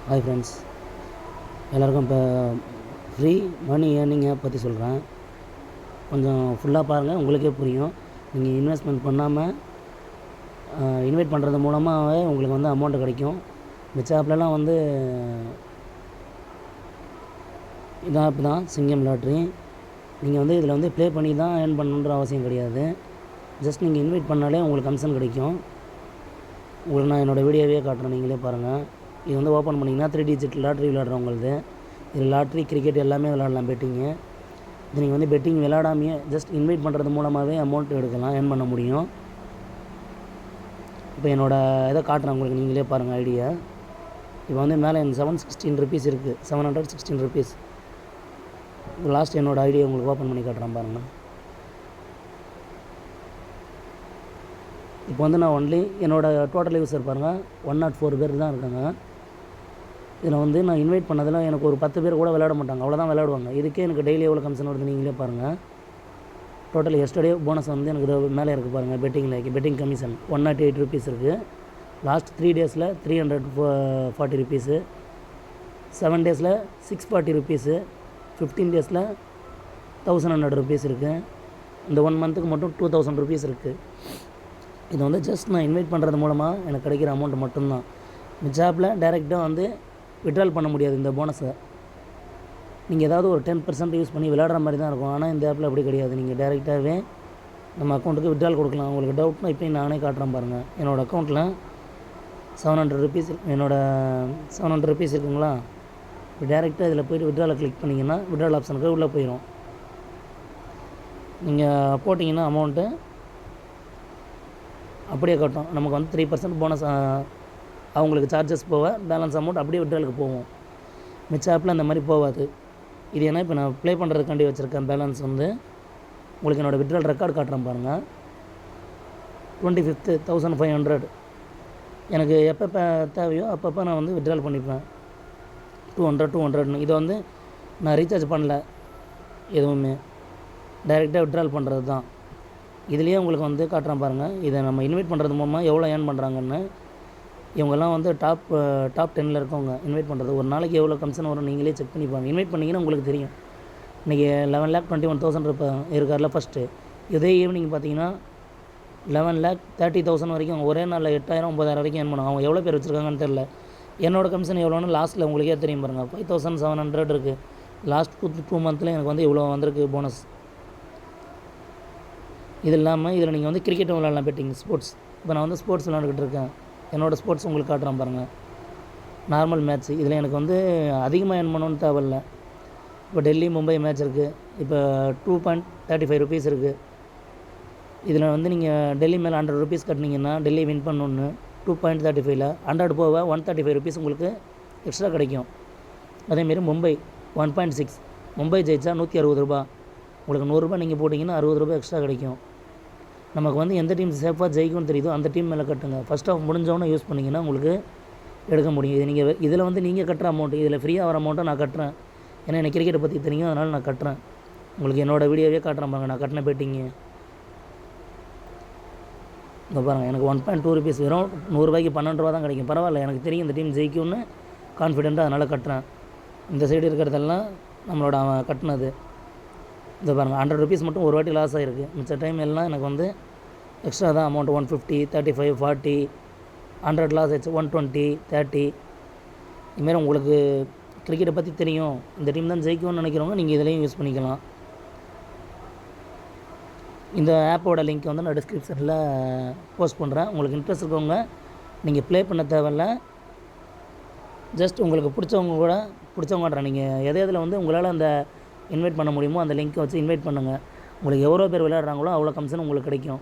Hi friends, எல்லாருக்கும் இப்போ free மணி ஏர்னிங்கை பற்றி சொல்கிறேன். கொஞ்சம் ஃபுல்லாக பாருங்கள், உங்களுக்கே புரியும். நீங்கள் இன்வெஸ்ட்மெண்ட் பண்ணாமல் இன்வைட் பண்ணுறது மூலமாகவே உங்களுக்கு வந்து அமௌண்ட்டு கிடைக்கும். மிச்ச ஆப்லலாம் வந்து இந்த ஆப் தான் சிங்கம் லாட்ரி. நீங்கள் வந்து இதில் வந்து ப்ளே பண்ணி தான் ஏர்ன் பண்ணணுன்ற அவசியம் கிடையாது. ஜஸ்ட் நீங்கள் இன்வைட் பண்ணாலே உங்களுக்கு கமிஷன் கிடைக்கும். உங்களுக்கு நான் என்னோடய வீடியோவே காட்டுறேன், நீங்களே பாருங்கள். இது வந்து ஓப்பன் பண்ணிங்கன்னா 3 டிஜிட் லாட்ரி விளையாடுறவங்களுக்கு. இது லாட்ரி, கிரிக்கெட் எல்லாமே விளையாடலாம். பெட்டிங்கு இது நீங்கள் வந்து பெட்டிங் விளையாடாமையே ஜஸ்ட் இன்வைட் பண்ணுறது மூலமாகவே அமௌண்ட் எடுக்கலாம், ஏர்ன் பண்ண முடியும். இப்போ என்னோடய இதை காட்டுறேன் உங்களுக்கு, நீங்களே பாருங்கள் ஐடியா. இப்போ வந்து மேலே எனக்கு 716 ருபீஸ் இருக்குது, 716 ருபீஸ். லாஸ்ட் என்னோடய ஐடியா உங்களுக்கு ஓப்பன் பண்ணி காட்டுறேன் பாருங்கள். இப்போ வந்து நான் ஒன்லி என்னோடய டோட்டல் யூஸர் பாருங்கள், 104 பேர் தான் இருக்காங்க. இதில் வந்து நான் இன்வைட் பண்ணதில் எனக்கு ஒரு 10 பேர் கூட விளையாட மாட்டாங்க, அவ்வளோதான் விளையாடுவாங்க. இதுக்கே எனக்கு டெய்லி எவ்வளோ கமிஷன் வருது நீங்களே பாருங்கள். டோட்டல் எஸ்டர்டே போனஸ் வந்து எனக்கு மேலே இருக்குது பாருங்கள். பெட்டிங் கமிஷன் 108 ருபீஸ் இருக்குது. லாஸ்ட் 3 டேஸில் 340 ருபீஸு, 7 டேஸில் 640 ருபீஸு, 15 டேஸில் 1100 ருபீஸ் இருக்குது. இந்த 1 மந்த்துக்கு மட்டும் 2000 ருபீஸ் இருக்குது. இது வந்து ஜஸ்ட் நான் இன்வைட் பண்ணுறது மூலமாக எனக்கு கிடைக்கிற அமௌண்ட் மட்டும்தான். மிச்ச ஆப்பில் டைரெக்டாக வந்து விட்ரால் பண்ண முடியாது இந்த போனஸை. நீங்கள் ஏதாவது ஒரு 10% யூஸ் பண்ணி விளையாடுற மாதிரி தான் இருக்கும். ஆனால் இந்த ஆப்பில் அப்படி கிடையாது. நீங்கள் டைரெக்டாகவே நம்ம அக்கௌண்ட்டுக்கு விட்ரால் கொடுக்கலாம். உங்களுக்கு டவுட்னா இப்போ நானே காட்டுறேன் பாருங்கள். என்னோடய அக்கௌண்ட்டில் 700 ருபீஸ், என்னோடய 700 ருபீஸ் இருக்குங்களா. இப்போ டேரெக்டாக இதில் போய்ட்டு விட்ராலை கிளிக் பண்ணிங்கன்னா விட்ரால் ஆப்ஷனுக்கு உள்ளே போயிடும். நீங்கள் போட்டிங்கன்னா அமௌண்ட்டு அப்படியே கட்டும். நமக்கு வந்து 3% போனஸ் அவங்களுக்கு சார்ஜஸ் போக பேலன்ஸ் அமௌண்ட் அப்படியே விட்ராலுக்கு போகும். மிச்ச ஆப்பில் அந்த மாதிரி போகாது. இது ஏன்னா இப்போ நான் ப்ளே பண்ணுறதுக்காண்டி வச்சுருக்கேன். பேலன்ஸ் வந்து உங்களுக்கு என்னோடய விட்ரால் ரெக்கார்டு காட்டுறேன் பாருங்கள். 25th 1500 எனக்கு எப்பப்போ தேவையோ அப்பப்போ நான் வந்து விட்ரால் பண்ணிப்பேன். 200 இதை வந்து நான் ரீசார்ஜ் பண்ணல எதுவுமே, டைரெக்டாக விட்ரால் பண்ணுறது தான். இதுலேயே உங்களுக்கு வந்து காட்டுறேன் பாருங்கள். இதை நம்ம இன்வைட் பண்ணுறது மூலமாக எவ்வளோ ஏர்ன் பண்ணுறாங்கன்னு. இவங்கெல்லாம் வந்து டாப் 10ல் இருக்கவங்க. இன்வைட் பண்ணுறது ஒரு நாளைக்கு எவ்வளோ கமிஷன் வரும் நீங்களே செக் பண்ணிப்பாங்க. இன்வைட் பண்ணிங்கன்னா உங்களுக்கு தெரியும். இன்றைக்கி 11,21,000 இருக்கார்ல ஃபஸ்ட்டு. இதே ஈவினிங் பார்த்தீங்கன்னா 11,30,000 வரைக்கும் ஒரே நாளில் 8,000 9,000 வரைக்கும் ஏர்ன் பண்ணுவாங்க. அவங்க எவ்வளோ பேர் வச்சுருக்காங்கன்னு தெரில. என்னோடய கமிஷன் எவ்வளோன்னு லாஸ்ட்டில் உங்களுக்கே தெரியும் பாருங்கள். 5,700 இருக்குது. லாஸ்ட் 2 மந்த்தில் எனக்கு வந்து இவ்வளோ வந்திருக்கு போனஸ். இது இல்லாமல் இதில் நீங்கள் வந்து கிரிக்கெட்டும் விளையாடலாம், பெட்டிங் ஸ்போர்ட்ஸ். இப்போ நான் வந்து ஸ்போர்ட்ஸ் விளையாண்டுக்கிட்டு இருக்கேன். என்னோடய ஸ்போர்ட்ஸ் உங்களுக்கு காட்டுறேன் பாருங்கள். Normal match. இதில் எனக்கு வந்து அதிகமாக ஏர்ன் பண்ணணுன்னு தேவையில்லை. இப்போ டெல்லி மும்பை மேட்ச் இருக்குது. இப்போ 2.35 ருபீஸ் இருக்குது. இதில் வந்து நீங்கள் டெல்லி மேலே 100 ருபீஸ் கட்டினீங்கன்னா டெல்லி வின் பண்ணணுன்னு 2.35ல் 100 போக 135 ருபீஸ் உங்களுக்கு எக்ஸ்ட்ரா கிடைக்கும். அதேமாரி மும்பை 1.6, மும்பை ஜெயிச்சா 160 ரூபா. உங்களுக்கு 100 ரூபா நீங்கள் போட்டிங்கன்னா 60 ரூபா எக்ஸ்ட்ரா கிடைக்கும். நமக்கு வந்து எந்த டீம் சேஃபாக ஜெயிக்கும்னு தெரியுதோ அந்த டீம் மேலே கட்டுங்க. ஃபஸ்ட் ஆஃப் முடிஞ்சவொன்னே யூஸ் பண்ணிங்கன்னா உங்களுக்கு எடுக்க முடியும். இது நீங்கள் இதில் வந்து நீங்கள் கட்டுற அமௌண்ட்டு, இதில் ஃப்ரீயாக வர அமௌண்ட்டை நான் கட்டுறேன். ஏன்னா எனக்கு கிரிக்கெட்டை பற்றி தெரியும், அதனால் நான் கட்டுறேன். உங்களுக்கு என்னோடய வீடியோவே காட்டுறேன் பாருங்கள். நான் கட்டின பெட்டிங்கு இங்கே பாருங்கள். எனக்கு 1.2 ருபீஸ் வெறும் 100 ரூபாய்க்கு 12 ரூபா தான் கிடைக்கும். பரவாயில்ல, எனக்கு தெரியும் இந்த டீம் ஜெயிக்கும்னு கான்ஃபிடென்ட்டாக, அதனால் கட்டுறேன். இந்த சைடு இருக்கிறதெல்லாம் நம்மளோட கட்டினது. இந்த பாருங்கள், 100 ருபீஸ் மட்டும் ஒரு வாட்டி லாஸ் ஆகிருக்கு. மிச்ச டைம் எல்லாம் எனக்கு வந்து எக்ஸ்ட்ரா தான் அமௌண்ட். 150, 35, 40, 100 லாஸ் ஆச்சு, 120, 30. இதுமாரி உங்களுக்கு கிரிக்கெட்டை பற்றி தெரியும், இந்த டீம் தான் ஜெயிக்கும்னு நினைக்கிறவங்க நீங்கள் இதிலையும் யூஸ் பண்ணிக்கலாம். இந்த ஆப்போட லிங்க் வந்து நான் டிஸ்கிரிப்ஷனில் போஸ்ட் பண்ணுறேன். உங்களுக்கு இன்ட்ரெஸ்ட் இருக்கவங்க நீங்கள் ப்ளே பண்ண தேவையில்ல. ஜஸ்ட் உங்களுக்கு பிடிச்சவங்கன்றேன். நீங்கள் எதில் வந்து உங்களால் அந்த இன்வைட் பண்ண முடியுமோ அந்த லிங்க்கை வச்சு இன்வைட் பண்ணுங்கள். உங்களுக்கு எவ்வளோ பேர் விளையாடுறாங்களோ அவ்வளோ கமிஷன் உங்களுக்கு கிடைக்கும்.